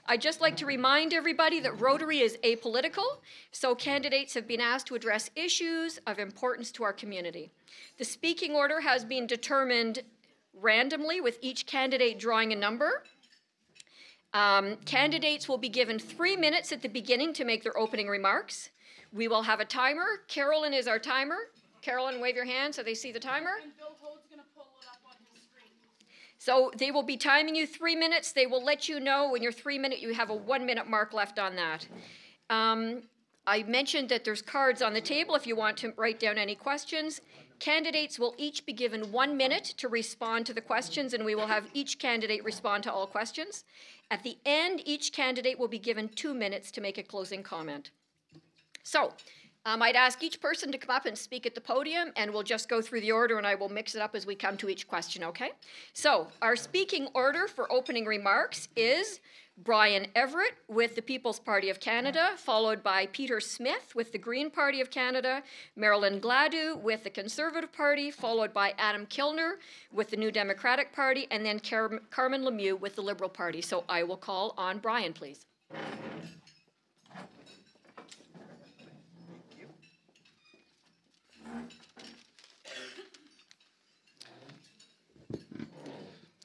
I'd just like to remind everybody that Rotary is apolitical, so candidates have been asked to address issues of importance to our community. The speaking order has been determined randomly, with each candidate drawing a number. Candidates will be given 3 minutes at the beginning to make their opening remarks. We will have a timer. Carolyn is our timer. Carolyn, wave your hand so they see the timer. And Bill Hode's going to pull it up on his screen. So they will be timing you 3 minutes. They will let you know when you're 3 minutes, you have a 1 minute mark left on that. I mentioned that there's cards on the table if you want to write down any questions. Candidates will each be given 1 minute to respond to the questions, and we will have each candidate respond to all questions. At the end, each candidate will be given 2 minutes to make a closing comment. So, I'd ask each person to come up and speak at the podium, and we'll just go through the order, and I will mix it up as we come to each question, okay? So, our speaking order for opening remarks is Brian Everett with the People's Party of Canada, followed by Peter Smith with the Green Party of Canada, Marilyn Gladu with the Conservative Party, followed by Adam Kilner with the New Democratic Party, and then Carmen Lemieux with the Liberal Party. So I will call on Brian, please.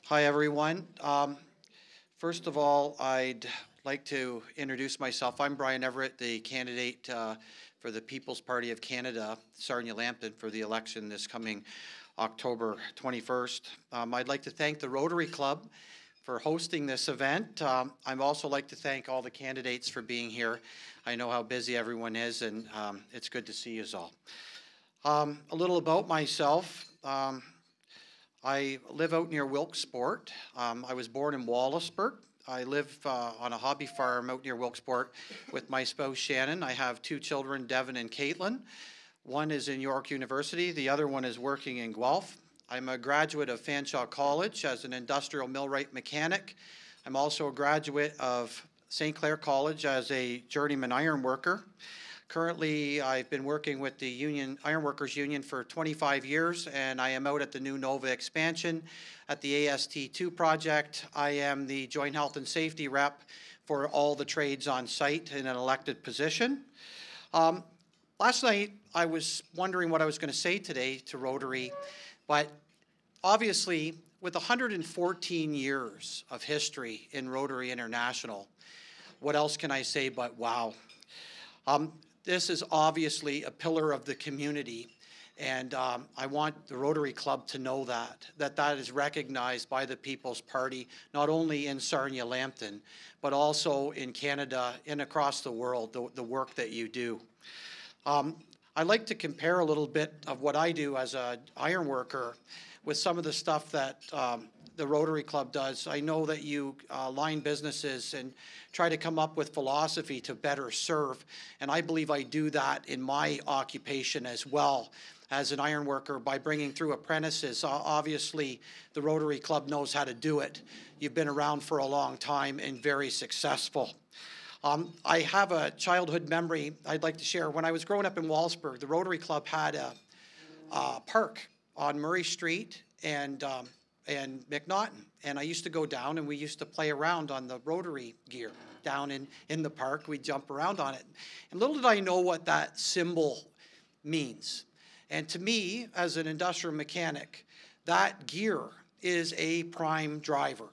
Hi, everyone. First of all, I'd like to introduce myself. I'm Brian Everett, the candidate for the People's Party of Canada, Sarnia Lambton, for the election this coming October 21st. I'd like to thank the Rotary Club for hosting this event. I'd also like to thank all the candidates for being here. I know how busy everyone is, and it's good to see you all. A little about myself. I live out near Wilkesport. I was born in Wallaceburg. I live on a hobby farm out near Wilkesport with my spouse Shannon. I have 2 children, Devin and Caitlin. One is in York University. The other one is working in Guelph. I'm a graduate of Fanshawe College as an industrial millwright mechanic. I'm also a graduate of St. Clair College as a journeyman iron worker. Currently, I've been working with the Ironworkers Union for 25 years, and I am out at the new Nova expansion at the AST2 project. I am the Joint Health and Safety rep for all the trades on site in an elected position. Last night, I was wondering what I was going to say today to Rotary, but obviously, with 114 years of history in Rotary International, what else can I say but wow? This is obviously a pillar of the community, and I want the Rotary Club to know that is recognized by the People's Party, not only in Sarnia Lambton, but also in Canada and across the world, the work that you do. I'd like to compare a little bit of what I do as an iron worker with some of the stuff that the Rotary Club does. I know that you line businesses and try to come up with philosophy to better serve, and I believe I do that in my occupation as well as an iron worker by bringing through apprentices. Obviously, the Rotary Club knows how to do it. You've been around for a long time and very successful. I have a childhood memory I'd like to share. When I was growing up in Wallaceburg, the Rotary Club had a park on Murray Street and McNaughton, and I used to go down and we used to play around on the Rotary gear down in the park. We'd jump around on it, and little did I know what that symbol means. And to me, as an industrial mechanic, that gear is a prime driver,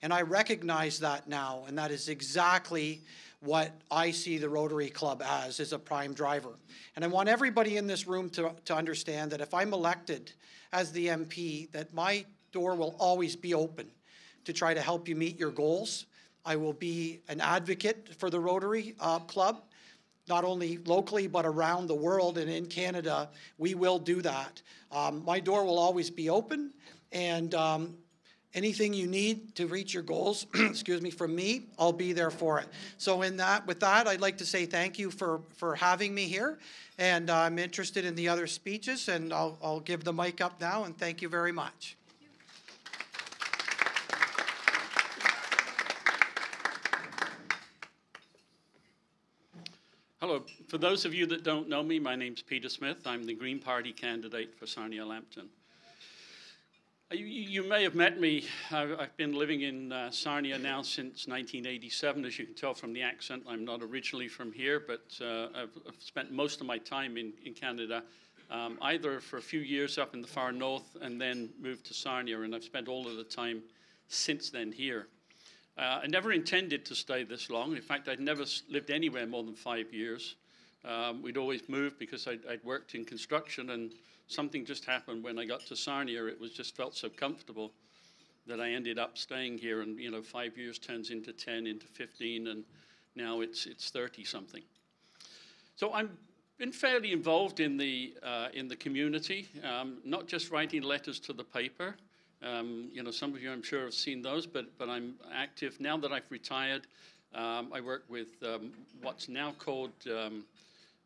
and I recognize that now, and that is exactly what I see the Rotary Club as, is a prime driver. And I want everybody in this room to understand that if I'm elected as the MP, that my door will always be open to try to help you meet your goals. I will be an advocate for the Rotary Club, not only locally but around the world, and in Canada, we will do that. My door will always be open, and anything you need to reach your goals, excuse me, from me, I'll be there for it. So with that, I'd like to say thank you for having me here, and I'm interested in the other speeches, and I'll give the mic up now, and thank you very much. Hello. For those of you that don't know me, my name's Peter Smith. I'm the Green Party candidate for Sarnia Lambton. You may have met me. I've been living in Sarnia now since 1987. As you can tell from the accent, I'm not originally from here, but I've spent most of my time in Canada, either for a few years up in the far north and then moved to Sarnia, and I've spent all of the time since then here. I never intended to stay this long. In fact, I'd never lived anywhere more than 5 years. We'd always moved because I'd worked in construction, and something just happened when I got to Sarnia. It was just felt so comfortable that I ended up staying here, and 5 years turns into 10, into 15, and now it's 30 something. So I've been fairly involved in the community, not just writing letters to the paper. Some of you I'm sure have seen those, but I'm active now that I've retired. I work with what's now called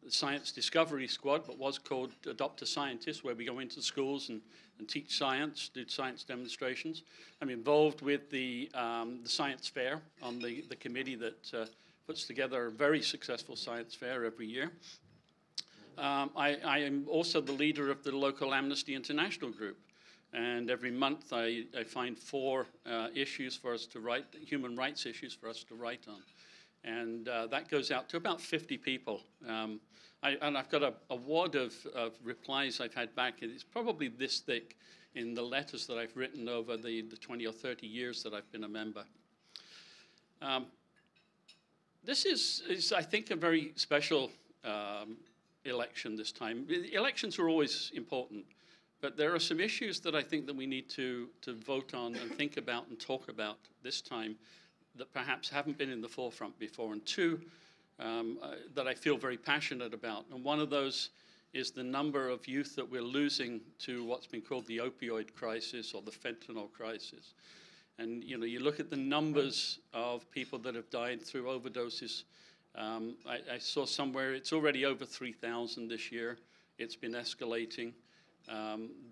the Science Discovery Squad, but was called Adopt a Scientist, where we go into schools and teach science, do science demonstrations. I'm involved with the science fair on the committee that puts together a very successful science fair every year. I am also the leader of the local Amnesty International group, and every month I find 4 issues for us to write, human rights issues for us to write on. And that goes out to about 50 people. And I've got a wad of replies I've had back. It's probably this thick in the letters that I've written over the 20 or 30 years that I've been a member. This is, I think, a very special election this time. Elections are always important, but there are some issues that I think that we need to vote on and think about and talk about this time that perhaps haven't been in the forefront before, and 2 that I feel very passionate about. And one of those is the number of youth that we're losing to what's been called the opioid crisis or the fentanyl crisis. And you look at the numbers of people that have died through overdoses. I saw somewhere it's already over 3,000 this year. It's been escalating.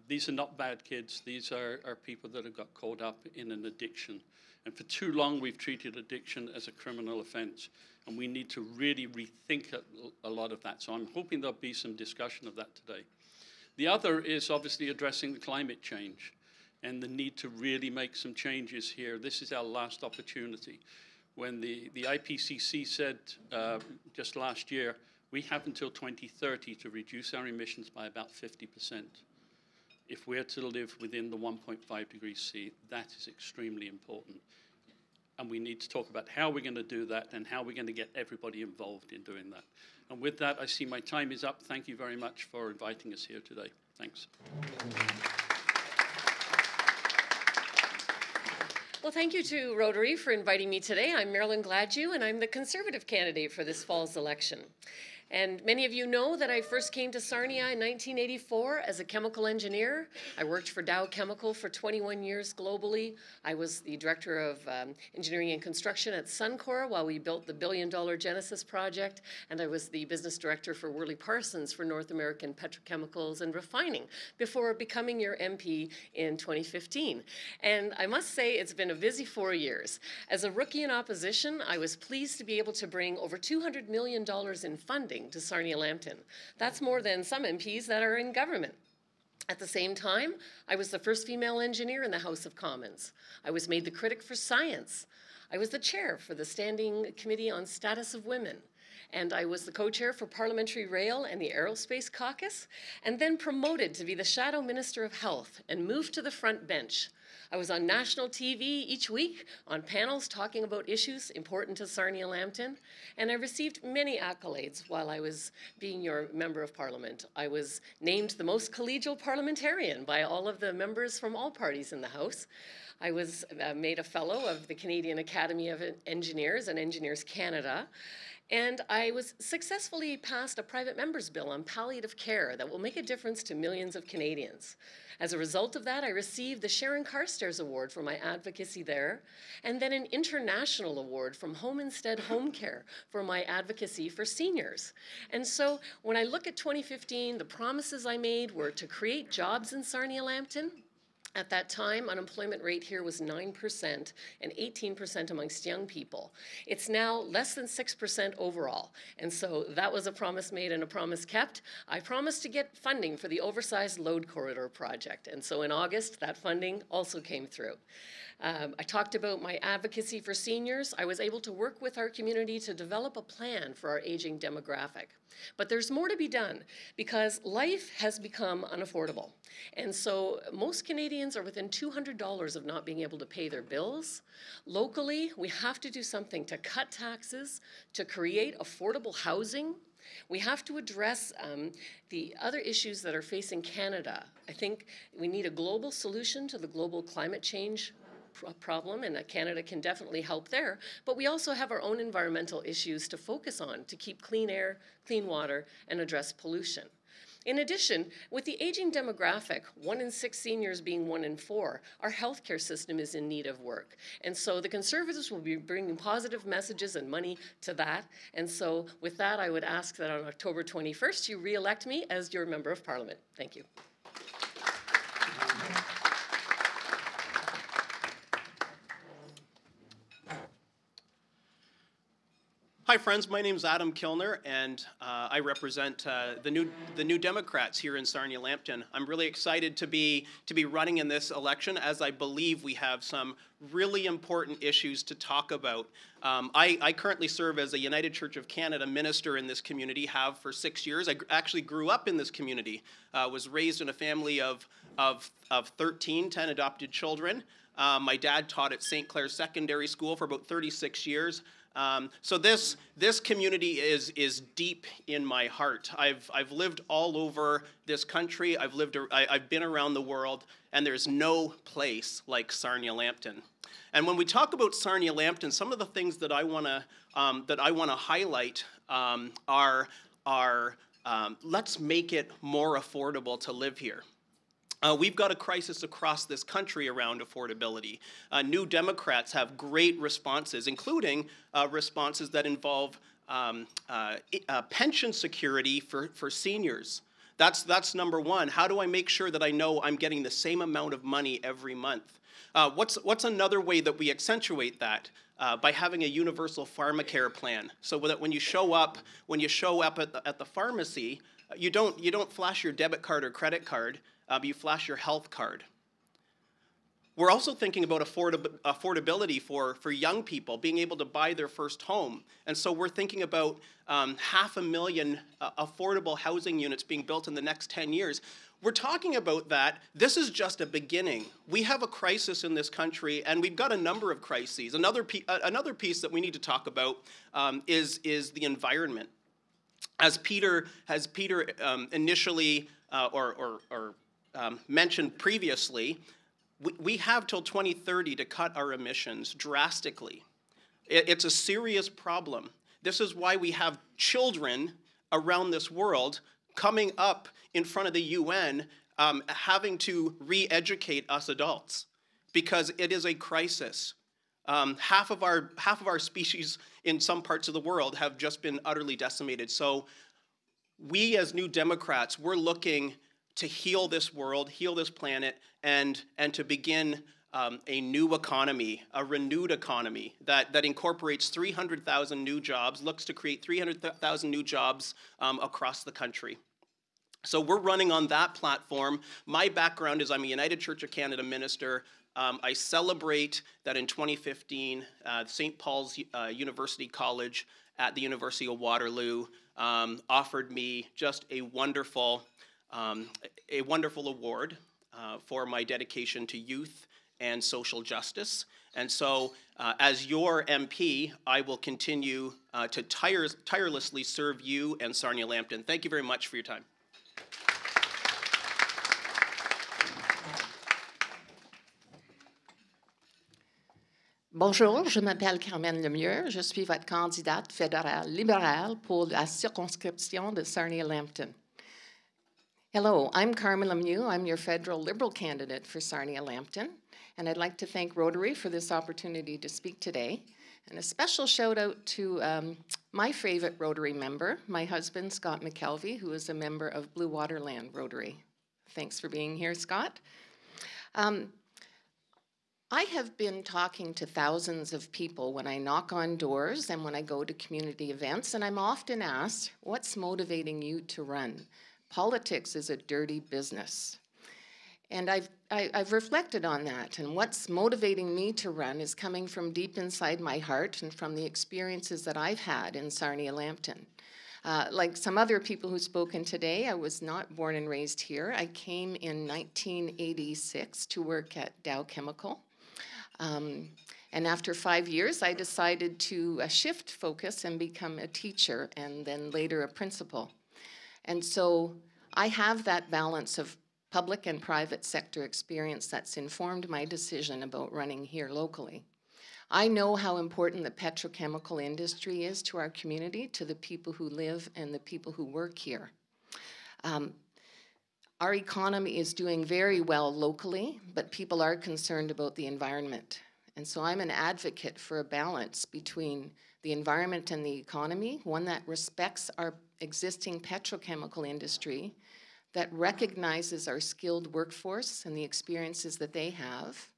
These are not bad kids. These are people that have got caught up in an addiction. And for too long, we've treated addiction as a criminal offense. And we need to really rethink a lot of that. So I'm hoping there'll be some discussion of that today. The other is obviously addressing the climate change and the need to really make some changes here. This is our last opportunity. When the IPCC said just last year, we have until 2030 to reduce our emissions by about 50%. If we're to live within the 1.5 degrees C, that is extremely important. And we need to talk about how we're going to do that and how we're going to get everybody involved in doing that. And with that, I see my time is up. Thank you very much for inviting us here today. Thanks. Well, thank you to Rotary for inviting me today. I'm Marilyn Gladue, and I'm the Conservative candidate for this fall's election. And many of you know that I first came to Sarnia in 1984 as a chemical engineer. I worked for Dow Chemical for 21 years globally. I was the director of engineering and construction at Suncor while we built the billion-dollar Genesis project, and I was the business director for Worley Parsons for North American petrochemicals and refining before becoming your MP in 2015. And I must say it's been a busy 4 years. As a rookie in opposition, I was pleased to be able to bring over $200 million in funding to Sarnia Lambton. That's more than some MPs that are in government. At the same time, I was the first female engineer in the House of Commons. I was made the critic for science. I was the chair for the Standing Committee on Status of Women. And I was the co-chair for Parliamentary Rail and the Aerospace Caucus, and then promoted to be the Shadow Minister of Health and moved to the front bench. I was on national TV each week on panels talking about issues important to Sarnia Lambton, and I received many accolades while I was being your member of parliament. I was named the most collegial parliamentarian by all of the members from all parties in the House. I was made a fellow of the Canadian Academy of Engineers and Engineers Canada. And I was successfully passed a private member's bill on palliative care that will make a difference to millions of Canadians. As a result of that, I received the Sharon Carstairs Award for my advocacy there, and then an international award from Home Instead Home Care for my advocacy for seniors. And so when I look at 2015, the promises I made were to create jobs in Sarnia Lambton, At that time, unemployment rate here was 9% and 18% amongst young people. It's now less than 6% overall. And so that was a promise made and a promise kept. I promised to get funding for the oversized load corridor project. And so in August, that funding also came through. I talked about my advocacy for seniors. I was able to work with our community to develop a plan for our aging demographic. But there's more to be done because life has become unaffordable. And so most Canadians are within $200 of not being able to pay their bills. Locally, we have to do something to cut taxes, to create affordable housing. We have to address the other issues that are facing Canada. I think we need a global solution to the global climate change problem, and Canada can definitely help there, but we also have our own environmental issues to focus on to keep clean air, clean water, and address pollution. In addition, with the aging demographic, 1 in 6 seniors being 1 in 4, our healthcare system is in need of work. And so the Conservatives will be bringing positive messages and money to that. And so with that, I would ask that on October 21st, you re-elect me as your Member of Parliament. Thank you. Hi friends, my name is Adam Kilner and I represent the New Democrats here in Sarnia Lambton. I'm really excited to be running in this election as I believe we have some really important issues to talk about. I currently serve as a United Church of Canada minister in this community, have for 6 years. I actually grew up in this community, was raised in a family of 10 adopted children. My dad taught at St. Clair's Secondary School for about 36 years. So this community is deep in my heart. I've lived all over this country. I've been around the world, and there's no place like Sarnia Lambton. And when we talk about Sarnia Lambton, some of the things that I want to highlight are let's make it more affordable to live here. We've got a crisis across this country around affordability. New Democrats have great responses, including responses that involve pension security for seniors. That's number one. How do I make sure that I know I'm getting the same amount of money every month? What's another way that we accentuate that? By having a universal pharmacare plan, so that when you show up at the pharmacy, you don't flash your debit card or credit card. You flash your health card. We're also thinking about affordability for young people, being able to buy their first home. And so we're thinking about 500,000 affordable housing units being built in the next 10 years. We're talking about that. This is just a beginning. We have a crisis in this country, and we've got a number of crises. Another piece that we need to talk about is the environment. As Peter initially mentioned previously, we have till 2030 to cut our emissions drastically. It's a serious problem. This is why we have children around this world coming up in front of the UN having to re-educate us adults, because it is a crisis. Half of our species in some parts of the world have just been utterly decimated. So we as New Democrats, we're looking to heal this world, heal this planet, and to begin a new economy, a renewed economy that incorporates 300,000 new jobs, looks to create 300,000 new jobs across the country. So we're running on that platform. My background is I'm a United Church of Canada minister. I celebrate that in 2015, St. Paul's University College at the University of Waterloo offered me just a wonderful award for my dedication to youth and social justice. And so as your MP, I will continue to tirelessly serve you and Sarnia Lambton. Thank you very much for your time. Bonjour, je m'appelle Carmen Lemieux. Je suis votre candidate fédérale libérale pour la circonscription de Sarnia Lambton. Hello, I'm Carmen Lemieux. I'm your federal Liberal candidate for Sarnia Lambton, and I'd like to thank Rotary for this opportunity to speak today. And a special shout out to my favorite Rotary member, my husband, Scott McKelvey, who is a member of Blue Waterland Rotary. Thanks for being here, Scott. I have been talking to thousands of people when I knock on doors and when I go to community events, and I'm often asked, what's motivating you to run? Politics is a dirty business. And I've reflected on that, and what's motivating me to run is coming from deep inside my heart and from the experiences that I've had in Sarnia Lambton. Like some other people who've spoken today, I was not born and raised here. I came in 1986 to work at Dow Chemical. And after 5 years, I decided to shift focus and become a teacher and then later a principal. And so I have that balance of public and private sector experience that's informed my decision about running here locally. I know how important the petrochemical industry is to our community, to the people who live and the people who work here. Our economy is doing very well locally, but people are concerned about the environment. And so I'm an advocate for a balance between the environment and the economy, one that respects our existing petrochemical industry, that recognizes our skilled workforce and the experiences that they have,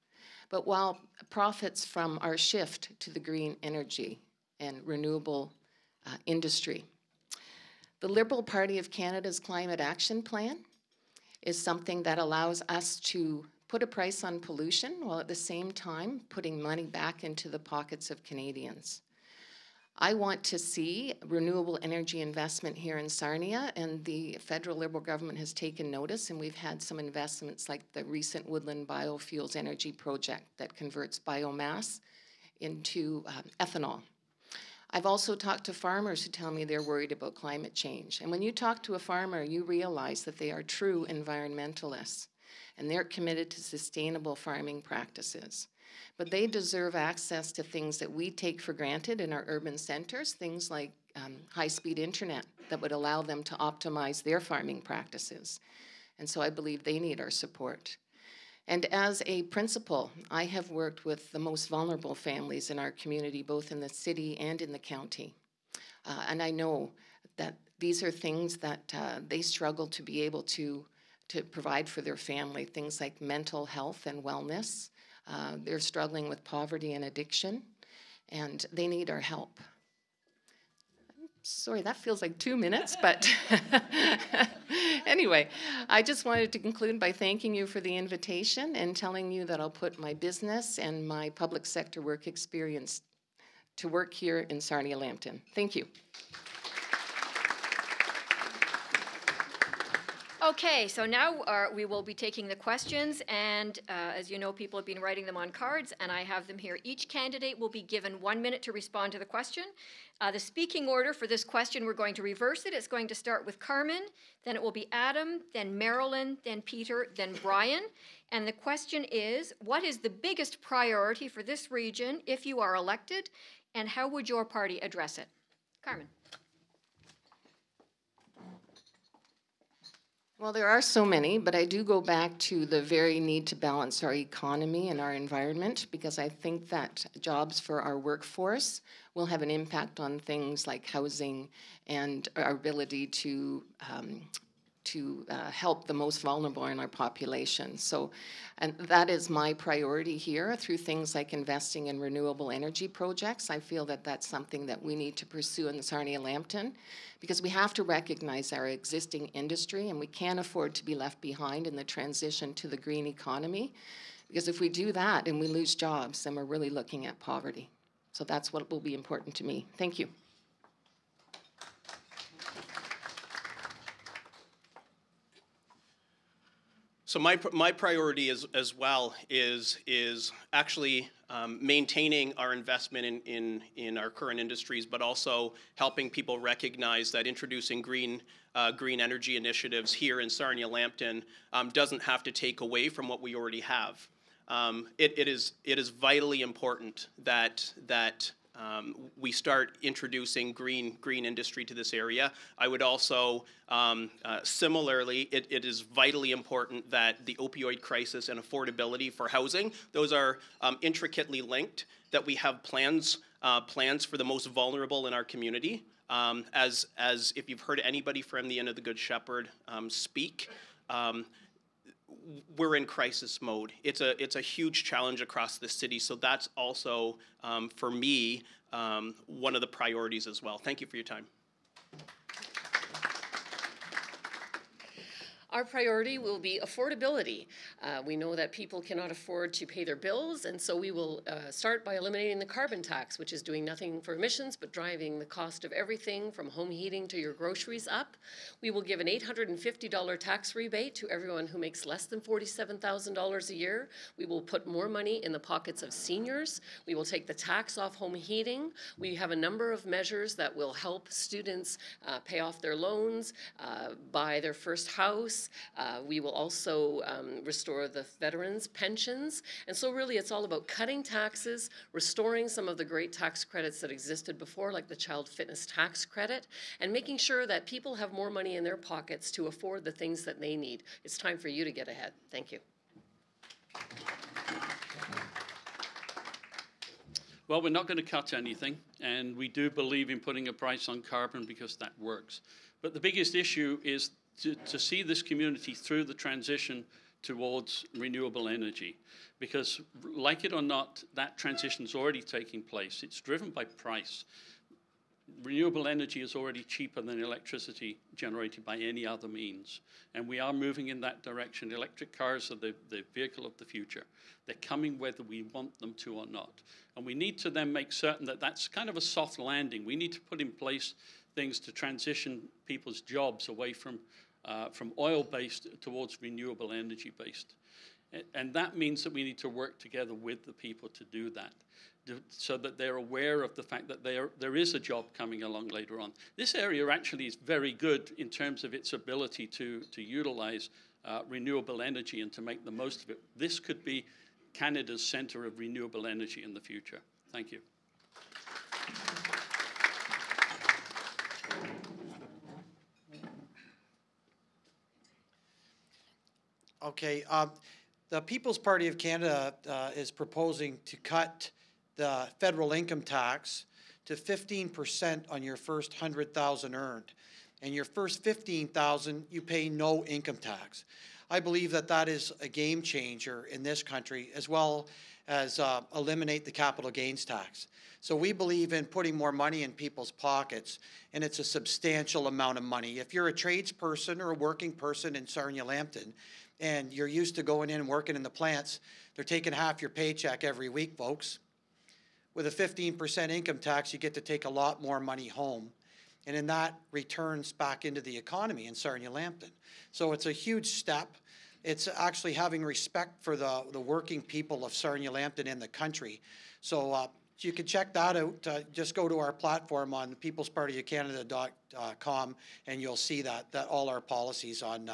but while profits from our shift to the green energy and renewable industry. The Liberal Party of Canada's Climate Action Plan is something that allows us to put a price on pollution while at the same time putting money back into the pockets of Canadians. I want to see renewable energy investment here in Sarnia, and the federal Liberal government has taken notice, and we've had some investments like the recent Woodland Biofuels Energy Project that converts biomass into ethanol. I've also talked to farmers who tell me they're worried about climate change. And when you talk to a farmer, you realize that they are true environmentalists, and they're committed to sustainable farming practices. But they deserve access to things that we take for granted in our urban centers, things like high-speed internet that would allow them to optimize their farming practices. And so I believe they need our support. And as a principal, I have worked with the most vulnerable families in our community, both in the city and in the county. And I know that these are things that they struggle to be able to provide for their family, things like mental health and wellness. They're struggling with poverty and addiction, and they need our help. Sorry, that feels like 2 minutes, but anyway, I just wanted to conclude by thanking you for the invitation and telling you that I'll put my business and my public sector work experience to work here in Sarnia Lambton. Thank you. Okay, so now we will be taking the questions, and as you know, people have been writing them on cards, and I have them here. Each candidate will be given 1 minute to respond to the question. The speaking order for this question, we're going to reverse it. It's going to start with Carmen, then it will be Adam, then Marilyn, then Peter, then Brian. And the question is, what is the biggest priority for this region if you are elected, and how would your party address it? Carmen. Well, there are so many, but I do go back to the very need to balance our economy and our environment, because I think that jobs for our workforce will have an impact on things like housing and our ability to help the most vulnerable in our population. So, and that is my priority here through things like investing in renewable energy projects. I feel that that's something that we need to pursue in Sarnia Lambton, because we have to recognize our existing industry, and we can't afford to be left behind in the transition to the green economy. Because if we do that and we lose jobs, then we're really looking at poverty. So that's what will be important to me. Thank you. So my priority as well is actually maintaining our investment in our current industries, but also helping people recognize that introducing green energy initiatives here in Sarnia Lambton doesn't have to take away from what we already have. It is vitally important that we start introducing green industry to this area. I would also, similarly, it is vitally important that the opioid crisis and affordability for housing, those are intricately linked, that we have plans for the most vulnerable in our community. As if you've heard anybody from the Inn of the Good Shepherd speak, we're in crisis mode. It's a huge challenge across the city, so that's also, for me, one of the priorities as well. Thank you for your time. Our priority will be affordability. We know that people cannot afford to pay their bills, and so we will start by eliminating the carbon tax, which is doing nothing for emissions but driving the cost of everything from home heating to your groceries up. We will give an $850 tax rebate to everyone who makes less than $47,000 a year. We will put more money in the pockets of seniors. We will take the tax off home heating. We have a number of measures that will help students pay off their loans, buy their first house. We will also restore the veterans' pensions. And so really it's all about cutting taxes, restoring some of the great tax credits that existed before, like the child fitness tax credit, and making sure that people have more money in their pockets to afford the things that they need. It's time for you to get ahead. Thank you. Well, we're not going to cut anything, and we do believe in putting a price on carbon because that works. But the biggest issue is to see this community through the transition towards renewable energy. Because, like it or not, that transition is already taking place. It's driven by price. Renewable energy is already cheaper than electricity generated by any other means. And we are moving in that direction. Electric cars are the vehicle of the future. They're coming whether we want them to or not. And we need to then make certain that that's kind of a soft landing. We need to put in place things to transition people's jobs away from oil-based towards renewable energy-based. And that means that we need to work together with the people to do that, so that they're aware of the fact that there is a job coming along later on. This area actually is very good in terms of its ability to utilize renewable energy and to make the most of it. This could be Canada's center of renewable energy in the future. Thank you. Okay, the People's Party of Canada is proposing to cut the federal income tax to 15% on your first $100,000 earned. And your first $15,000, you pay no income tax. I believe that that is a game changer in this country, as well as eliminate the capital gains tax. So we believe in putting more money in people's pockets, and it's a substantial amount of money. If you're a tradesperson or a working person in Sarnia Lambton, and you're used to going in and working in the plants, they're taking half your paycheck every week, folks. With a 15% income tax, you get to take a lot more money home. And then that returns back into the economy in Sarnia Lambton. So it's a huge step. It's actually having respect for the working people of Sarnia Lambton in the country. So you can check that out. Just go to our platform on peoplespartyofcanada.com and you'll see that all our policies on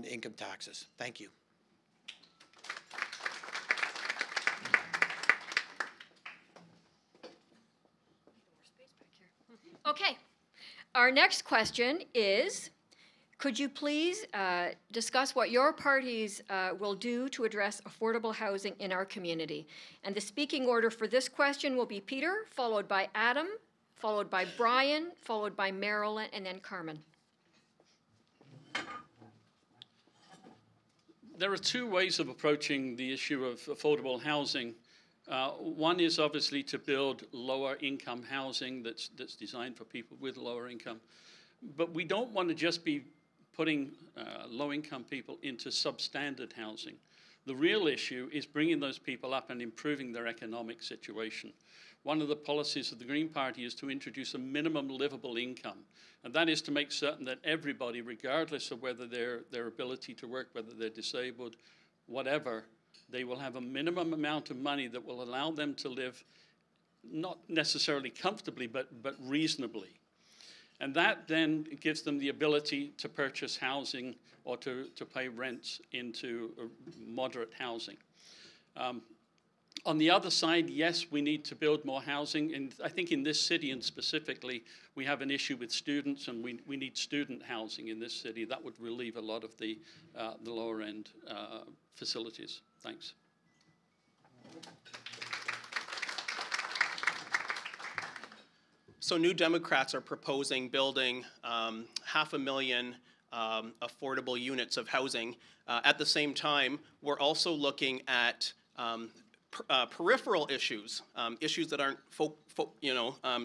income taxes. Thank you. Okay. Our next question is, could you please discuss what your parties will do to address affordable housing in our community? And the speaking order for this question will be Peter, followed by Adam, followed by Brian, followed by Marilyn, and then Carmen. There are two ways of approaching the issue of affordable housing. One is obviously to build lower income housing that's designed for people with lower income. But we don't want to just be putting low-income people into substandard housing. The real issue is bringing those people up and improving their economic situation. One of the policies of the Green Party is to introduce a minimum livable income, and that is to make certain that everybody, regardless of whether their ability to work, whether they're disabled, whatever, they will have a minimum amount of money that will allow them to live not necessarily comfortably, but reasonably. And that then gives them the ability to purchase housing or to pay rents into moderate housing. On the other side, yes, we need to build more housing. And I think in this city and specifically, we have an issue with students, and we need student housing in this city. That would relieve a lot of the lower end facilities. Thanks. So New Democrats are proposing building 500,000 affordable units of housing. At the same time, we're also looking at peripheral issues, issues that aren't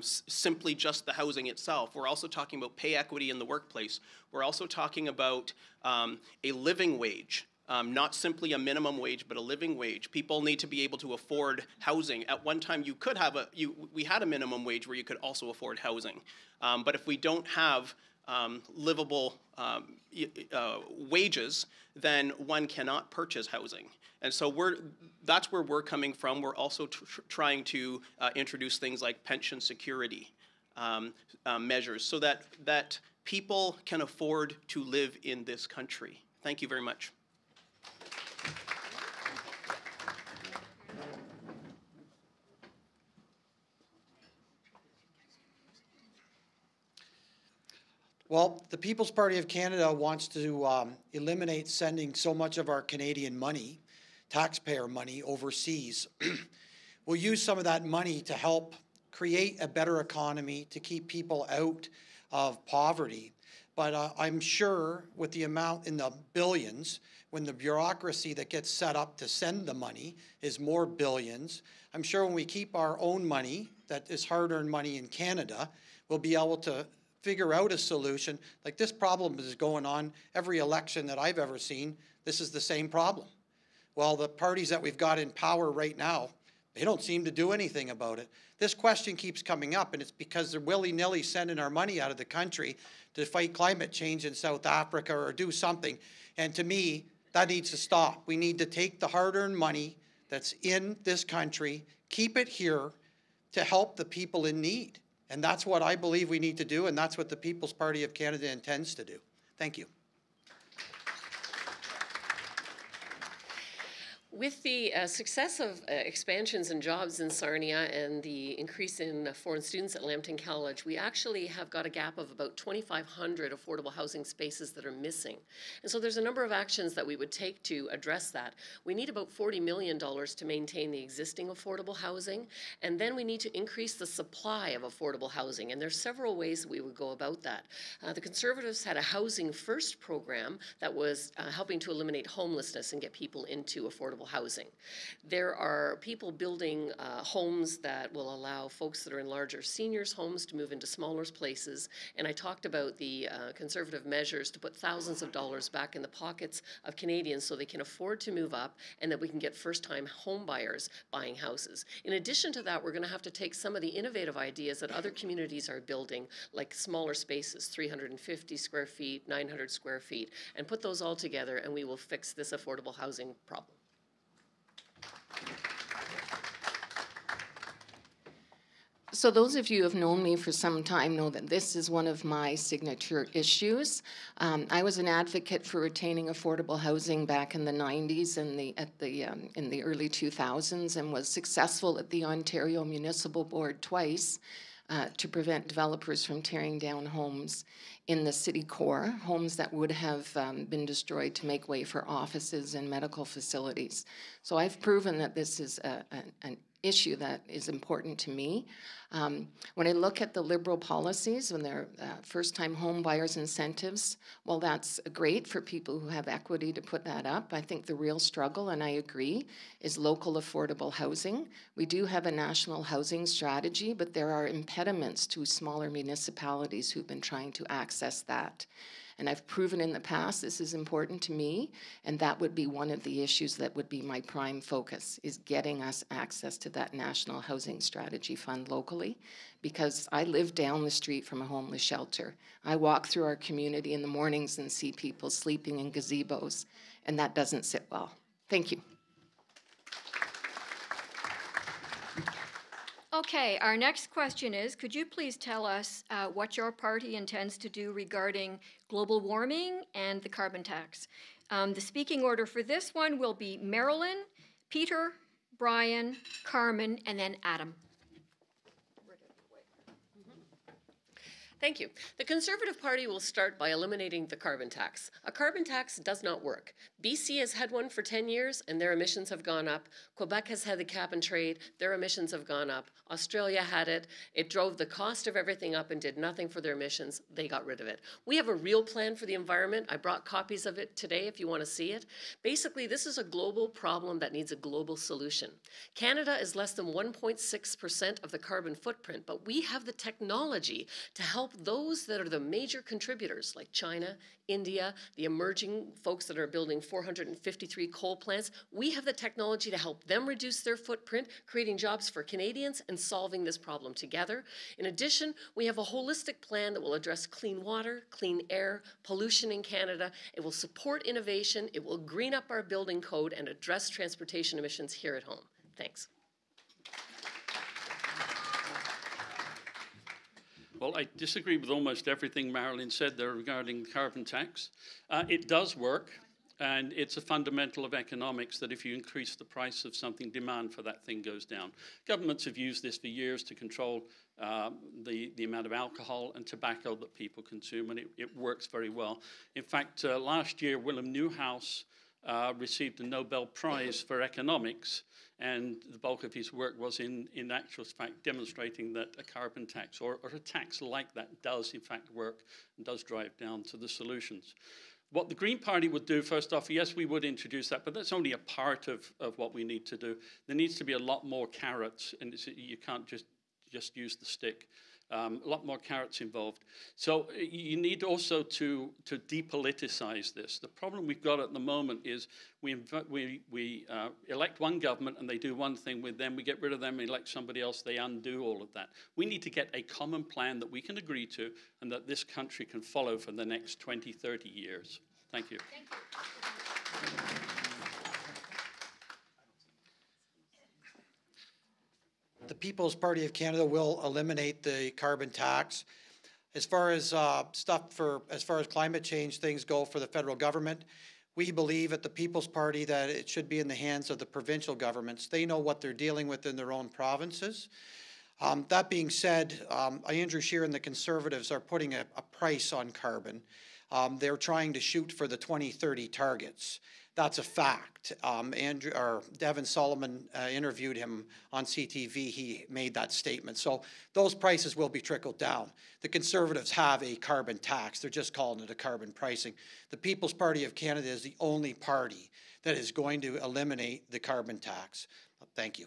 simply just the housing itself. We're also talking about pay equity in the workplace. We're also talking about a living wage. Not simply a minimum wage, but a living wage. People need to be able to afford housing. At one time, you could have we had a minimum wage where you could also afford housing. But if we don't have livable wages, then one cannot purchase housing. And so that's where we're coming from. We're also trying to introduce things like pension security measures so that people can afford to live in this country. Thank you very much. Well, the People's Party of Canada wants to eliminate sending so much of our Canadian money, taxpayer money, overseas. We'll use some of that money to help create a better economy, to keep people out of poverty. But I'm sure with the amount in the billions, when the bureaucracy that gets set up to send the money is more billions, I'm sure when we keep our own money, that is hard-earned money in Canada, we'll be able to figure out a solution. Like this problem is going on every election that I've ever seen. This is the same problem. Well, the parties that we've got in power right now, they don't seem to do anything about it. This question keeps coming up, and it's because they're willy-nilly sending our money out of the country to fight climate change in South Africa or do something. And to me, that needs to stop. We need to take the hard-earned money that's in this country, keep it here to help the people in need. And that's what I believe we need to do, and that's what the People's Party of Canada intends to do. Thank you. With the success of expansions and jobs in Sarnia and the increase in foreign students at Lambton College, we actually have got a gap of about 2,500 affordable housing spaces that are missing. And so there's a number of actions that we would take to address that. We need about $40 million to maintain the existing affordable housing, and then we need to increase the supply of affordable housing. And there's several ways that we would go about that. The Conservatives had a Housing First program that was helping to eliminate homelessness and get people into affordable housing. There are people building homes that will allow folks that are in larger seniors' homes to move into smaller places. And I talked about the Conservative measures to put thousands of dollars back in the pockets of Canadians so they can afford to move up and that we can get first-time home buyers buying houses. In addition to that, we're going to have to take some of the innovative ideas that other communities are building, like smaller spaces, 350 square feet, 900 square feet, and put those all together, and we will fix this affordable housing problem. So those of you who have known me for some time know that this is one of my signature issues. I was an advocate for retaining affordable housing back in the 90s and in the early 2000s, and was successful at the Ontario Municipal Board twice to prevent developers from tearing down homes in the city core, homes that would have been destroyed to make way for offices and medical facilities. So I've proven that this is an issue that is important to me. When I look at the Liberal policies, when they're first-time home buyers incentives, well, that's great for people who have equity to put that up. I think the real struggle, and I agree, is local affordable housing. We do have a national housing strategy, but there are impediments to smaller municipalities who've been trying to access that. And I've proven in the past this is important to me, and that would be one of the issues that would be my prime focus, is getting us access to that National Housing Strategy Fund locally, because I live down the street from a homeless shelter. I walk through our community in the mornings and see people sleeping in gazebos, and that doesn't sit well. Thank you. Okay, our next question is, could you please tell us what your party intends to do regarding global warming and the carbon tax? The speaking order for this one will be Marilyn, Peter, Brian, Carmen, and then Adam. Thank you. The Conservative Party will start by eliminating the carbon tax. A carbon tax does not work. BC has had one for 10 years and their emissions have gone up. Quebec has had the cap and trade, their emissions have gone up. Australia had it. It drove the cost of everything up and did nothing for their emissions. They got rid of it. We have a real plan for the environment. I brought copies of it today if you want to see it. Basically, this is a global problem that needs a global solution. Canada is less than 1.6% of the carbon footprint, but we have the technology to help those that are the major contributors, like China, India, the emerging folks that are building 453 coal plants. We have the technology to help them reduce their footprint, creating jobs for Canadians and solving this problem together. In addition, we have a holistic plan that will address clean water, clean air, pollution in Canada. It will support innovation, it will green up our building code and address transportation emissions here at home. Thanks. Well, I disagree with almost everything Marilyn said there regarding carbon tax. It does work, and it's a fundamental of economics that if you increase the price of something, demand for that thing goes down. Governments have used this for years to control the amount of alcohol and tobacco that people consume, and it works very well. In fact, last year, Willem Newhouse received a Nobel Prize for economics, and the bulk of his work was in actual fact demonstrating that a carbon tax or a tax like that does in fact work and does drive down to the solutions. What the Green Party would do, first off, yes, we would introduce that, but that's only a part of what we need to do. There needs to be a lot more carrots, and you can't just use the stick. A lot more carrots involved. So you need also to depoliticize this. The problem we've got at the moment is we elect one government and they do one thing with them, we get rid of them, elect somebody else, they undo all of that. We need to get a common plan that we can agree to and that this country can follow for the next 20, 30 years. Thank you. Thank you. The People's Party of Canada will eliminate the carbon tax. As far as as far as climate change things go for the federal government, we believe at the People's Party that it should be in the hands of the provincial governments. They know what they're dealing with in their own provinces. That being said, Andrew Scheer and the Conservatives are putting a price on carbon. They're trying to shoot for the 2030 targets. That's a fact. Devin Solomon interviewed him on CTV. He made that statement. So those prices will be trickled down. The Conservatives have a carbon tax. They're just calling it a carbon pricing. The People's Party of Canada is the only party that is going to eliminate the carbon tax. Thank you.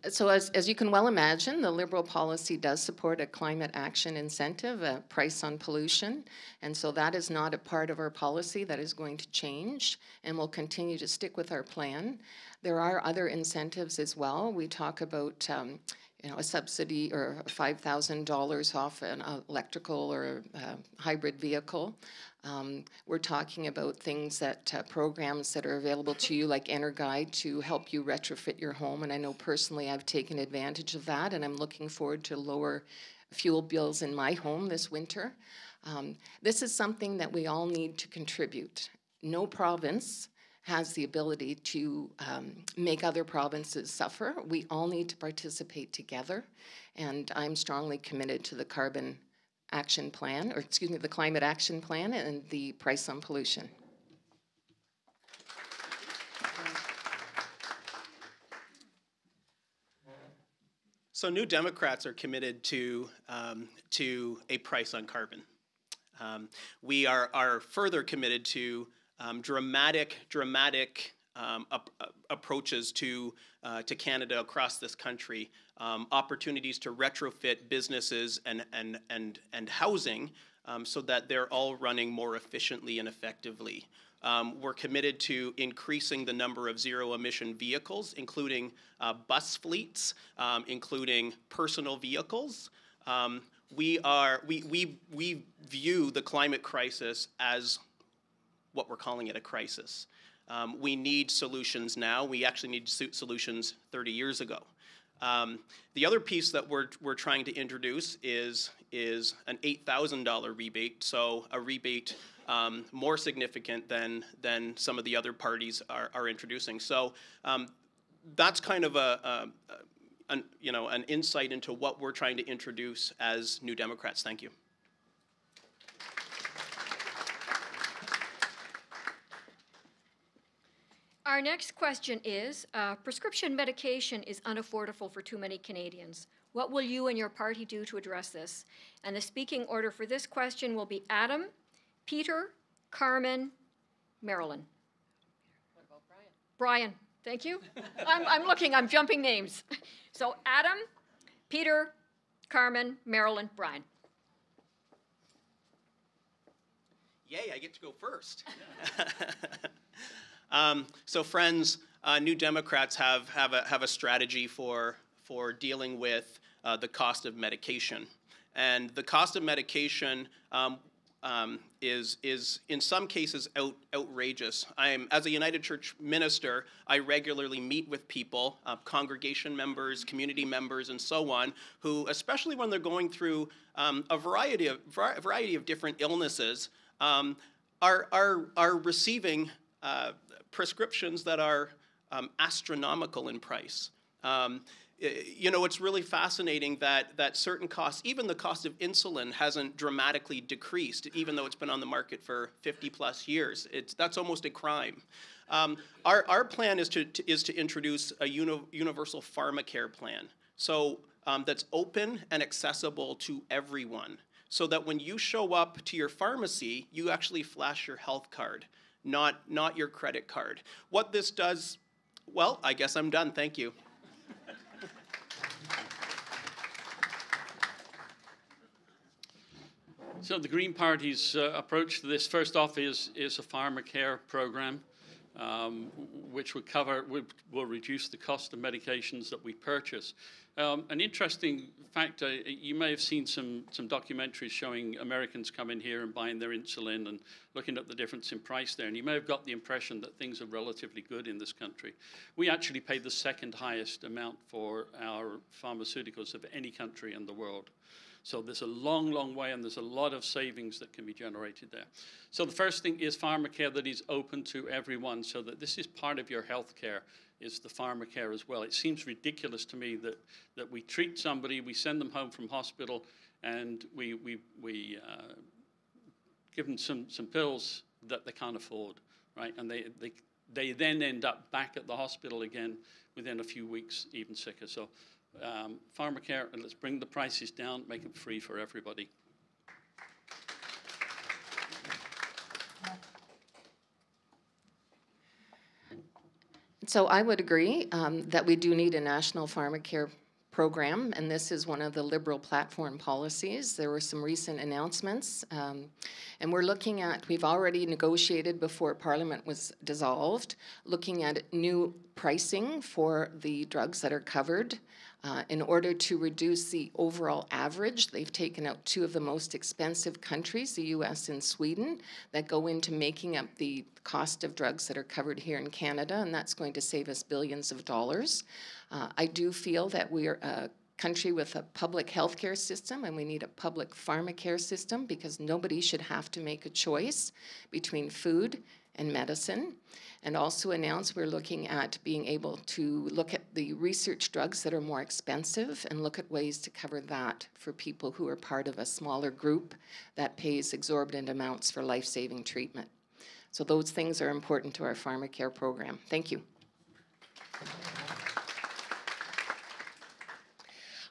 So as you can well imagine, the Liberal policy does support a climate action incentive, a price on pollution, and so that is not a part of our policy that is going to change, and we'll continue to stick with our plan. There are other incentives as well. We talk about a subsidy or $5,000 off an electrical or hybrid vehicle. We're talking about things that programs that are available to you like EnerGuide to help you retrofit your home, and I know personally I've taken advantage of that, and I'm looking forward to lower fuel bills in my home this winter. This is something that we all need to contribute. No province has the ability to make other provinces suffer. We all need to participate together, and I'm strongly committed to the carbon action plan, or excuse me, the climate action plan and the price on pollution. So New Democrats are committed to a price on carbon. We are further committed to dramatic approaches to Canada across this country, opportunities to retrofit businesses and housing so that they're all running more efficiently and effectively. We're committed to increasing the number of zero-emission vehicles, including bus fleets, including personal vehicles. We view the climate crisis as what we're calling it, a crisis. We need solutions now. We actually need solutions 30 years ago. The other piece that we're trying to introduce is an $8,000 rebate, so a rebate more significant than some of the other parties are introducing. So that's kind of an insight into what we're trying to introduce as New Democrats. Thank you. Our next question is, prescription medication is unaffordable for too many Canadians. What will you and your party do to address this? And the speaking order for this question will be Adam, Peter, Carmen, Marilyn. What about Brian? Brian, thank you. I'm jumping names. So Adam, Peter, Carmen, Marilyn, Brian. Yay, I get to go first. So friends, New Democrats have a strategy for dealing with the cost of medication. And the cost of medication is in some cases outrageous. As a United Church minister, I regularly meet with people, congregation members, community members, and so on, who, especially when they're going through a variety of different illnesses, are receiving prescriptions that are astronomical in price. You know, it's really fascinating that certain costs, even the cost of insulin, hasn't dramatically decreased, even though it's been on the market for 50 plus years. That's almost a crime. Our plan is to introduce a universal pharmacare plan, so that's open and accessible to everyone, so that when you show up to your pharmacy, you actually flash your health card, not your credit card. What this does, well, I guess I'm done. Thank you. So the Green Party's approach to this, first off, is a pharmacare program, which will reduce the cost of medications that we purchase. An interesting fact, you may have seen some documentaries showing Americans coming here and buying their insulin and looking at the difference in price there, and you may have got the impression that things are relatively good in this country. We actually pay the second highest amount for our pharmaceuticals of any country in the world. So there's a long, long way, and there's a lot of savings that can be generated there. So the first thing is pharmacare that is open to everyone, so that this is part of your health care, is the pharmacare as well. It seems ridiculous to me that we treat somebody, we send them home from hospital, and we give them some pills that they can't afford, right? And they then end up back at the hospital again within a few weeks, even sicker. So pharmacare, and let's bring the prices down, make it free for everybody. So I would agree that we do need a national pharmacare program, and this is one of the Liberal platform policies. There were some recent announcements, and we're looking at, we've already negotiated before Parliament was dissolved, looking at new pricing for the drugs that are covered. In order to reduce the overall average, they've taken out two of the most expensive countries, the US and Sweden, that go into making up the cost of drugs that are covered here in Canada, and that's going to save us billions of dollars. I do feel that we are a country with a public healthcare system, and we need a public pharmacare system, because nobody should have to make a choice between food and medicine. And also announce we're looking at being able to look at the research drugs that are more expensive and look at ways to cover that for people who are part of a smaller group that pays exorbitant amounts for life-saving treatment. So those things are important to our pharmacare program. Thank you.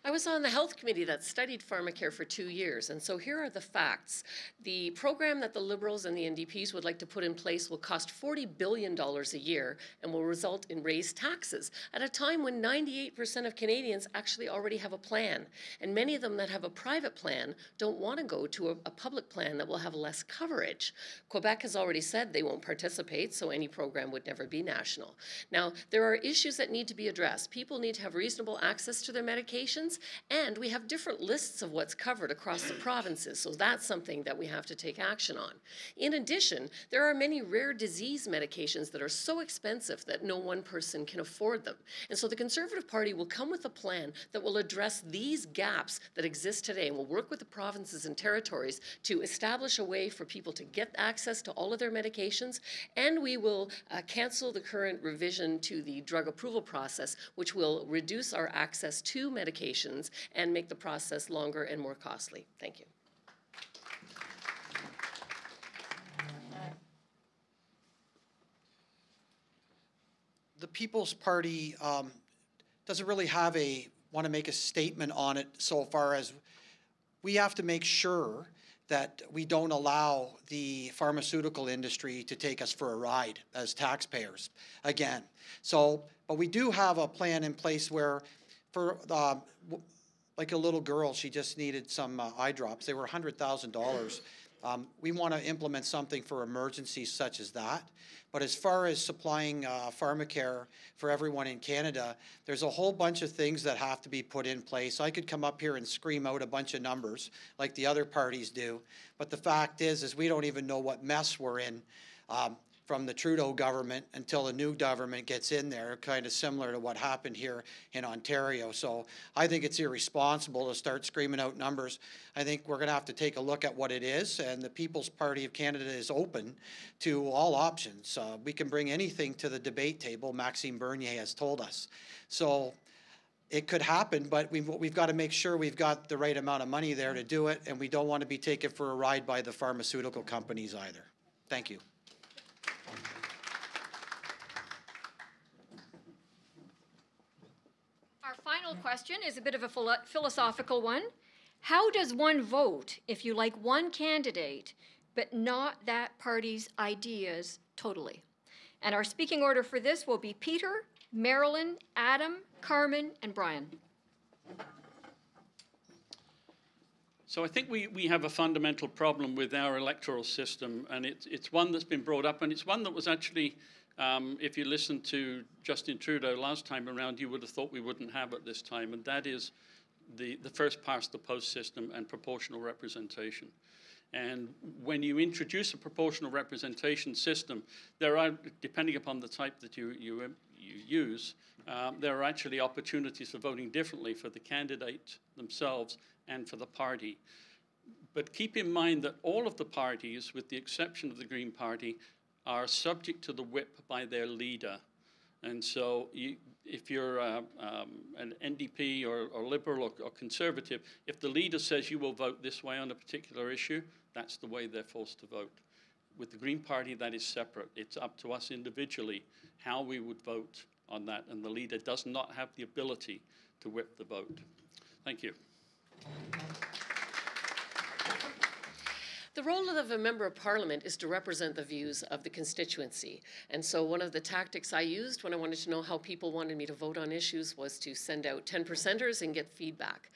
I was on the health committee that studied pharmacare for 2 years, and so here are the facts. The program that the Liberals and the NDPs would like to put in place will cost $40 billion a year and will result in raised taxes at a time when 98% of Canadians actually already have a plan, and many of them that have a private plan don't want to go to a public plan that will have less coverage. Quebec has already said they won't participate, so any program would never be national. Now, there are issues that need to be addressed. People need to have reasonable access to their medications, province, and we have different lists of what's covered across the provinces, so that's something that we have to take action on. In addition, there are many rare disease medications that are so expensive that no one person can afford them. And so the Conservative Party will come with a plan that will address these gaps that exist today, and will work with the provinces and territories to establish a way for people to get access to all of their medications, and we will cancel the current revision to the drug approval process, which will reduce our access to medications and make the process longer and more costly. Thank you. The People's Party doesn't really want to make a statement on it so far as we have to make sure that we don't allow the pharmaceutical industry to take us for a ride as taxpayers again. So, but we do have a plan in place where for like a little girl, she just needed some eye drops. They were $100,000. We want to implement something for emergencies such as that. But as far as supplying pharmacare for everyone in Canada, there's a whole bunch of things that have to be put in place. I could come up here and scream out a bunch of numbers like the other parties do. But the fact is we don't even know what mess we're in from the Trudeau government until the new government gets in there, kind of similar to what happened here in Ontario. So I think it's irresponsible to start screaming out numbers. I think we're going to have to take a look at what it is, and the People's Party of Canada is open to all options. We can bring anything to the debate table, Maxime Bernier has told us. So it could happen, but we've got to make sure we've got the right amount of money there to do it, and we don't want to be taken for a ride by the pharmaceutical companies either. Thank you. Our final question is a bit of a philosophical one. How does one vote if you like one candidate but not that party's ideas totally? And our speaking order for this will be Peter, Marilyn, Adam, Carmen, and Brian. So I think we have a fundamental problem with our electoral system, and it's one that's been brought up, and it's one that was actually, if you listened to Justin Trudeau last time around, you would have thought we wouldn't have at this time, and that is the first past the post system and proportional representation. And when you introduce a proportional representation system, there are, depending upon the type that you use, there are actually opportunities for voting differently for the candidate themselves and for the party. But keep in mind that all of the parties, with the exception of the Green Party, are subject to the whip by their leader. And so if you're an NDP or Liberal or Conservative, if the leader says you will vote this way on a particular issue, that's the way they're forced to vote. With the Green Party, that is separate. It's up to us individually how we would vote on that, and the leader does not have the ability to whip the vote. Thank you. The role of a member of parliament is to represent the views of the constituency. And so one of the tactics I used when I wanted to know how people wanted me to vote on issues was to send out 10%ers and get feedback.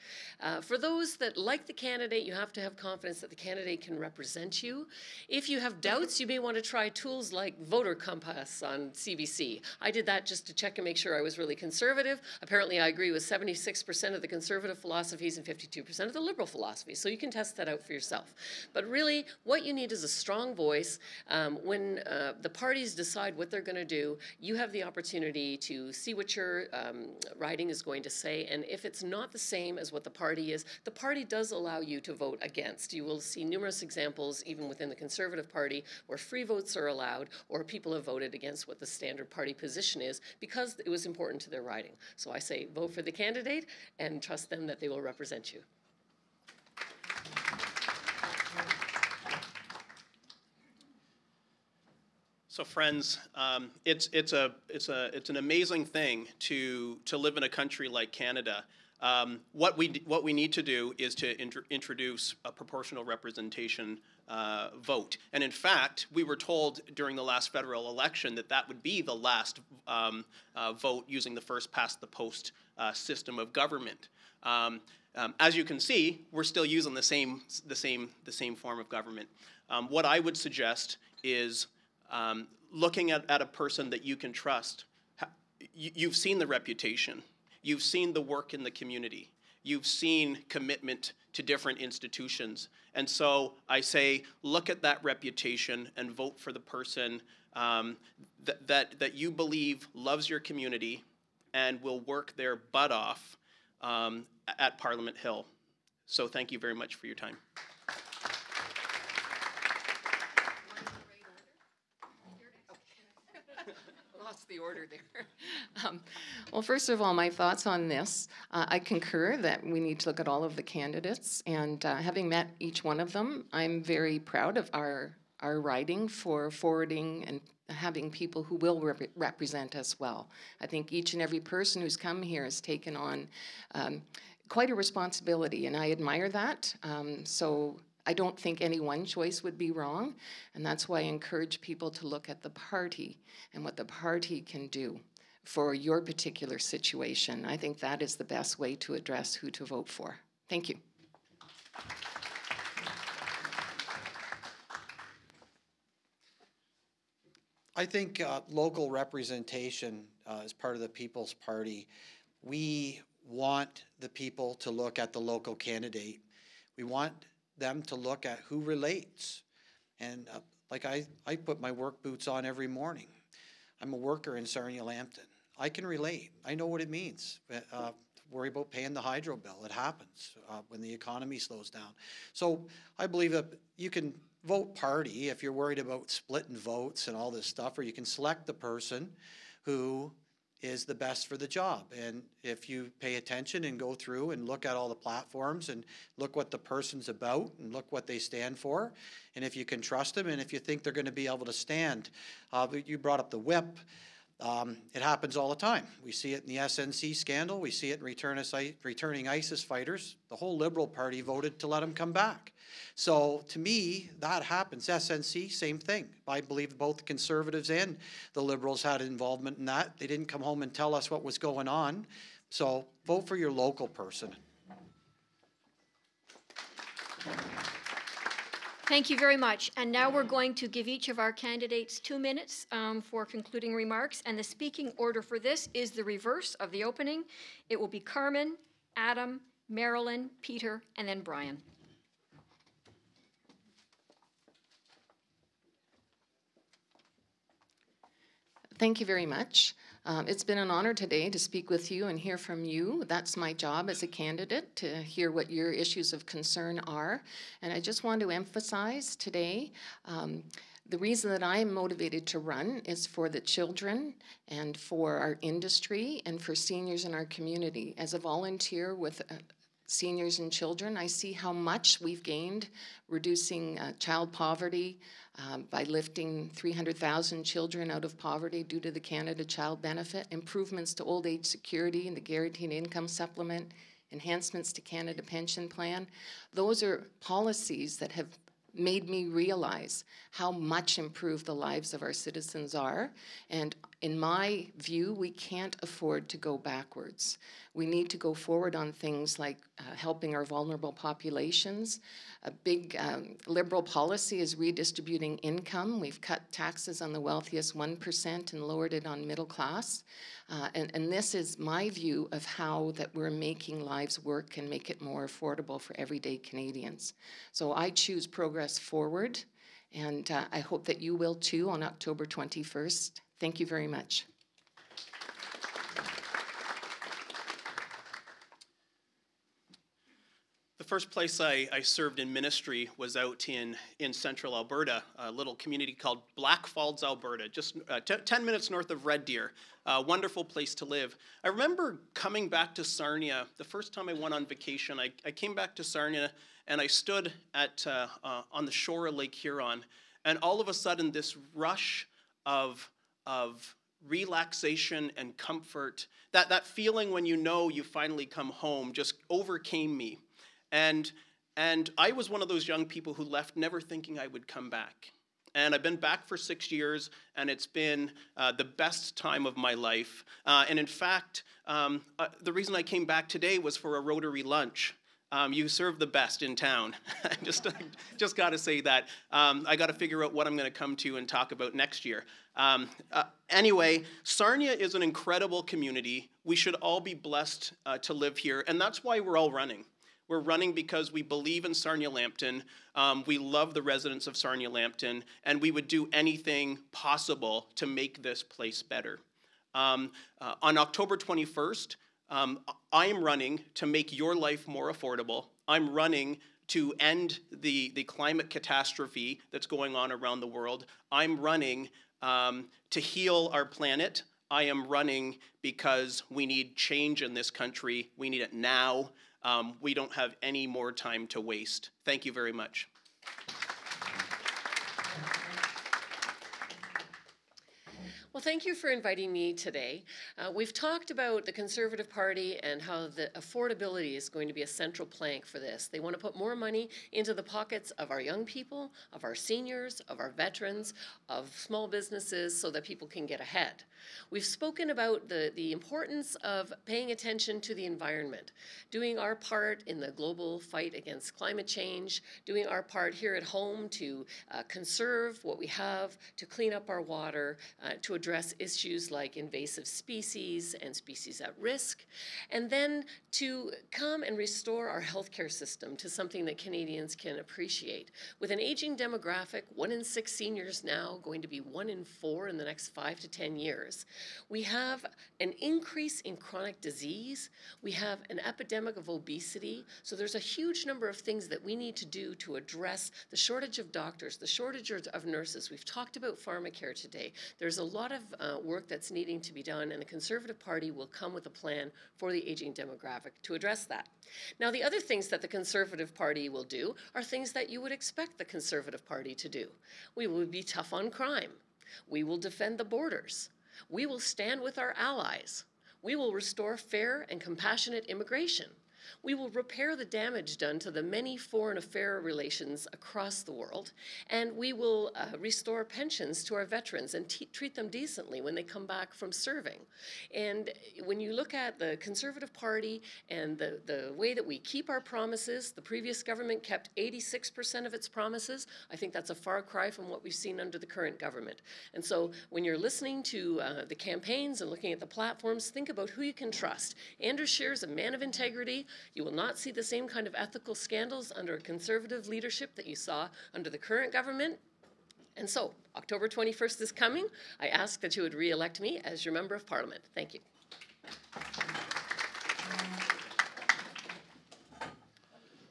For those that like the candidate, you have to have confidence that the candidate can represent you. If you have doubts, you may want to try tools like Voter Compass on CBC. I did that just to check and make sure I was really conservative. Apparently I agree with 76% of the conservative philosophies and 52% of the liberal philosophies. So you can test that out for yourself. But really, what you need is a strong voice. When the parties decide what they're going to do, you have the opportunity to see what your riding is going to say, and if it's not the same as what the party is, the party does allow you to vote against. You will see numerous examples, even within the Conservative Party, where free votes are allowed, or people have voted against what the standard party position is because it was important to their riding. So I say vote for the candidate and trust them that they will represent you. So friends, it's an amazing thing to live in a country like Canada. What we need to do is to introduce a proportional representation vote. And in fact, we were told during the last federal election that that would be the last vote using the first past the post system of government. As you can see, we're still using the same form of government. What I would suggest is looking at a person that you can trust. You've seen the reputation. You've seen the work in the community. you've seen commitment to different institutions. And so I say, look at that reputation and vote for the person that you believe loves your community and will work their butt off at Parliament Hill. So thank you very much for your time. Lost the order there. Well, first of all, my thoughts on this. I concur that we need to look at all of the candidates, and having met each one of them, I'm very proud of our riding for forwarding and having people who will represent us well. I think each and every person who's come here has taken on quite a responsibility, and I admire that. So I don't think any one choice would be wrong, and that's why I encourage people to look at the party and what the party can do for your particular situation. I think that is the best way to address who to vote for. Thank you. I think local representation is part of the People's Party. We want the people to look at the local candidate. We want them to look at who relates. And like I put my work boots on every morning. I'm a worker in Sarnia Lambton. I can relate. I know what it means. Worry about paying the hydro bill. It happens when the economy slows down. So I believe that you can vote party if you're worried about splitting votes and all this stuff, or you can select the person who is the best for the job. And if you pay attention and go through and look at all the platforms and look what the person's about and look what they stand for, and if you can trust them and if you think they're going to be able to stand. You brought up the whip. It happens all the time. We see it in the SNC scandal. We see it in returning ISIS fighters. The whole Liberal Party voted to let them come back. So to me, that happens. SNC, same thing. I believe both the Conservatives and the Liberals had involvement in that. They didn't come home and tell us what was going on. So vote for your local person. Thank you very much. And now we're going to give each of our candidates 2 minutes for concluding remarks. And the speaking order for this is the reverse of the opening. It will be Carmen, Adam, Marilyn, Peter, and then Brian. Thank you very much. It's been an honor today to speak with you and hear from you. That's my job as a candidate, to hear what your issues of concern are. And I just want to emphasize today, the reason that I am motivated to run is for the children and for our industry and for seniors in our community. As a volunteer with seniors and children, I see how much we've gained reducing child poverty, by lifting 300,000 children out of poverty due to the Canada Child Benefit, improvements to old age security and the guaranteed income supplement, enhancements to Canada Pension Plan. Those are policies that have made me realize how much improved the lives of our citizens are. And in my view, we can't afford to go backwards. We need to go forward on things like helping our vulnerable populations. A big Liberal policy is redistributing income. We've cut taxes on the wealthiest 1% and lowered it on middle class. And this is my view of how that we're making lives work and make it more affordable for everyday Canadians. So I choose Progress Forward, and I hope that you will too on October 21st. Thank you very much. The first place I served in ministry was out in central Alberta, a little community called Black Falls, Alberta, just 10 minutes north of Red Deer. Wonderful place to live. I remember coming back to Sarnia, the first time I went on vacation, I came back to Sarnia and I stood on the shore of Lake Huron, and all of a sudden this rush of relaxation and comfort, that feeling when you know you finally come home just overcame me. And I was one of those young people who left never thinking I would come back. And I've been back for 6 years, and it's been the best time of my life. And in fact, the reason I came back today was for a Rotary lunch. You serve the best in town. just got to say that. I got to figure out what I'm going to come to and talk about next year. Anyway, Sarnia is an incredible community. We should all be blessed to live here, and that's why we're all running. We're running because we believe in Sarnia Lambton. We love the residents of Sarnia Lambton, and we would do anything possible to make this place better. On October 21st, I am running to make your life more affordable. I'm running to end the climate catastrophe that's going on around the world. I'm running to heal our planet. I am running because we need change in this country. We need it now. We don't have any more time to waste. Thank you very much. Well, thank you for inviting me today. We've talked about the Conservative Party and how the affordability is going to be a central plank for this. They want to put more money into the pockets of our young people, of our seniors, of our veterans, of small businesses so that people can get ahead. We've spoken about the importance of paying attention to the environment, doing our part in the global fight against climate change, doing our part here at home to conserve what we have, to clean up our water, to address issues like invasive species and species at risk, and then to come and restore our healthcare system to something that Canadians can appreciate. With an aging demographic, 1 in 6 seniors now going to be 1 in 4 in the next 5 to 10 years. We have an increase in chronic disease. We have an epidemic of obesity. So there's a huge number of things that we need to do to address the shortage of doctors, the shortage of nurses. We've talked about pharmacare today. There's a lot of work that's needing to be done, and the Conservative Party will come with a plan for the aging demographic to address that. Now, the other things that the Conservative Party will do are things that you would expect the Conservative Party to do. We will be tough on crime. We will defend the borders. We will stand with our allies. We will restore fair and compassionate immigration. We will repair the damage done to the many foreign affair relations across the world, and we will restore pensions to our veterans and treat them decently when they come back from serving. And when you look at the Conservative Party and the way that we keep our promises, the previous government kept 86% of its promises. I think that's a far cry from what we've seen under the current government. And so when you're listening to the campaigns and looking at the platforms, think about who you can trust. Andrew Scheer's a man of integrity. You will not see the same kind of ethical scandals under Conservative leadership that you saw under the current government. And so, October 21st is coming. I ask that you would re-elect me as your Member of Parliament. Thank you.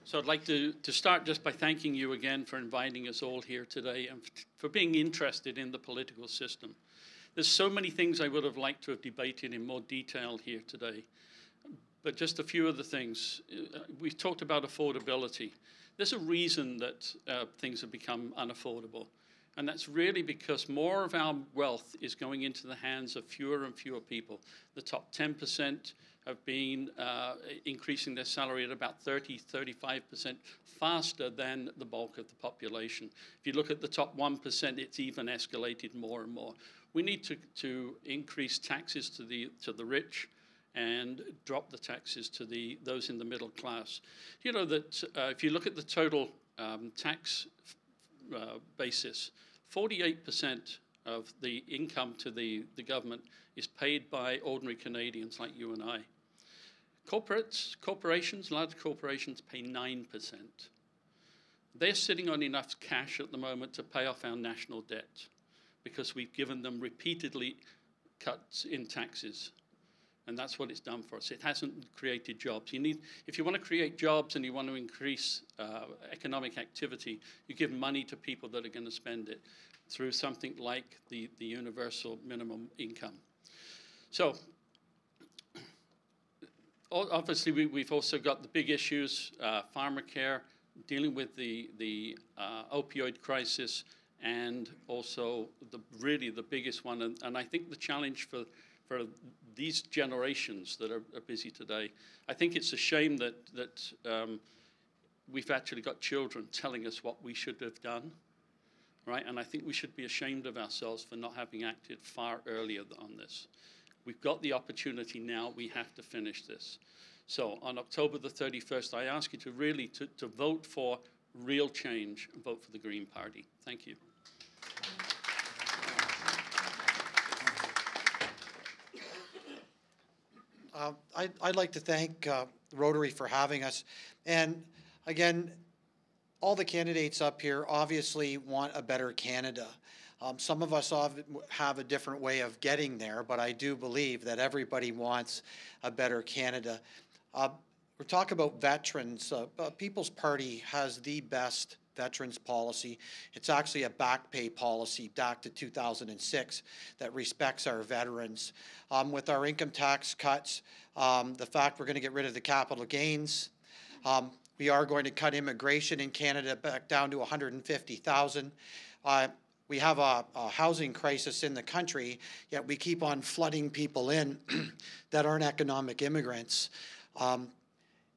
So I'd like to start just by thanking you again for inviting us all here today and for being interested in the political system. There's so many things I would have liked to have debated in more detail here today. But just a few of the things. We've talked about affordability. There's a reason that things have become unaffordable. And that's really because more of our wealth is going into the hands of fewer and fewer people. The top 10% have been increasing their salary at about 30–35% faster than the bulk of the population. If you look at the top 1%, it's even escalated more and more. We need to increase taxes to the rich and drop the taxes to those in the middle class. You know that if you look at the total tax basis, 48% of the income to the government is paid by ordinary Canadians like you and I. Corporations, large corporations pay 9%. They're sitting on enough cash at the moment to pay off our national debt because we've given them repeatedly cuts in taxes. And that's what it's done for us. It hasn't created jobs. If you want to create jobs and you want to increase economic activity, you give money to people that are going to spend it through something like the universal minimum income. So obviously we've also got the big issues, pharmacare, dealing with the opioid crisis, and also really the biggest one. And I think the challenge for these generations that are busy today, I think it's a shame that we've actually got children telling us what we should have done, right? And I think we should be ashamed of ourselves for not having acted far earlier on this. We've got the opportunity now. We have to finish this. So on October the 31st, I ask you to really to vote for real change and vote for the Green Party. Thank you. I'd like to thank Rotary for having us. And again, all the candidates up here obviously want a better Canada. Some of us have a different way of getting there, but I do believe that everybody wants a better Canada. We're talking about veterans. People's Party has the best veterans policy. It's actually a back pay policy back to 2006 that respects our veterans. With our income tax cuts, the fact we're going to get rid of the capital gains, we are going to cut immigration in Canada back down to 150,000. We have a housing crisis in the country, yet we keep on flooding people in that aren't economic immigrants.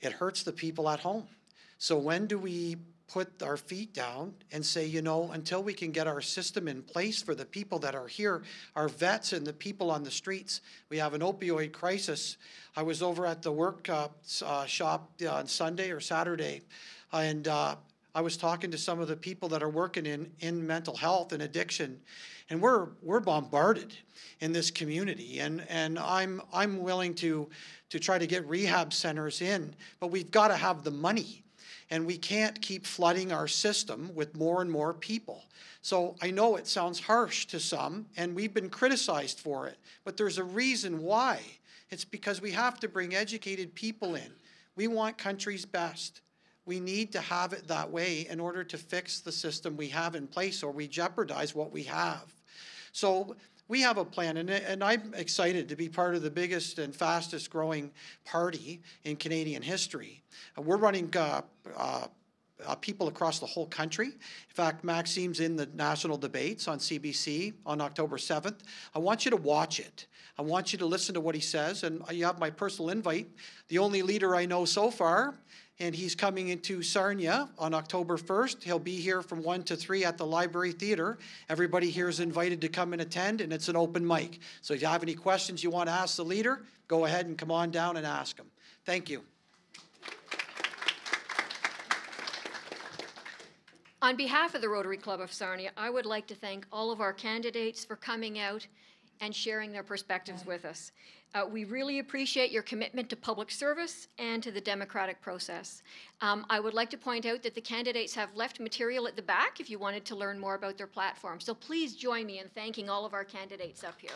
It hurts the people at home. So when do we put our feet down and say, you know, until we can get our system in place for the people that are here, our vets and the people on the streets, we have an opioid crisis. I was over at the work shop on Sunday or Saturday, and I was talking to some of the people that are working in mental health and addiction, and we're bombarded in this community, and I'm willing to try to get rehab centers in, but we've got to have the money. And we can't keep flooding our system with more and more people. So I know it sounds harsh to some, and we've been criticized for it, but there's a reason why. It's because we have to bring educated people in. We want country's best. We need to have it that way in order to fix the system we have in place, or we jeopardize what we have. So we have a plan, and I'm excited to be part of the biggest and fastest growing party in Canadian history. We're running people across the whole country. In fact, Maxime's in the national debates on CBC on October 7th. I want you to watch it. I want you to listen to what he says, and you have my personal invite. The only leader I know so far, and he's coming into Sarnia on October 1st. He'll be here from 1 to 3 at the Library Theatre. Everybody here is invited to come and attend, and it's an open mic. So if you have any questions you want to ask the leader, go ahead and come on down and ask him. Thank you. On behalf of the Rotary Club of Sarnia, I would like to thank all of our candidates for coming out and sharing their perspectives with us. We really appreciate your commitment to public service and to the democratic process. I would like to point out that the candidates have left material at the back if you wanted to learn more about their platform. So please join me in thanking all of our candidates up here.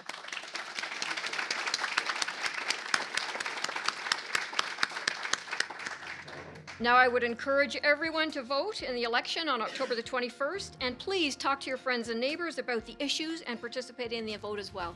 Now I would encourage everyone to vote in the election on October the 21st, and please talk to your friends and neighbors about the issues and participate in the vote as well.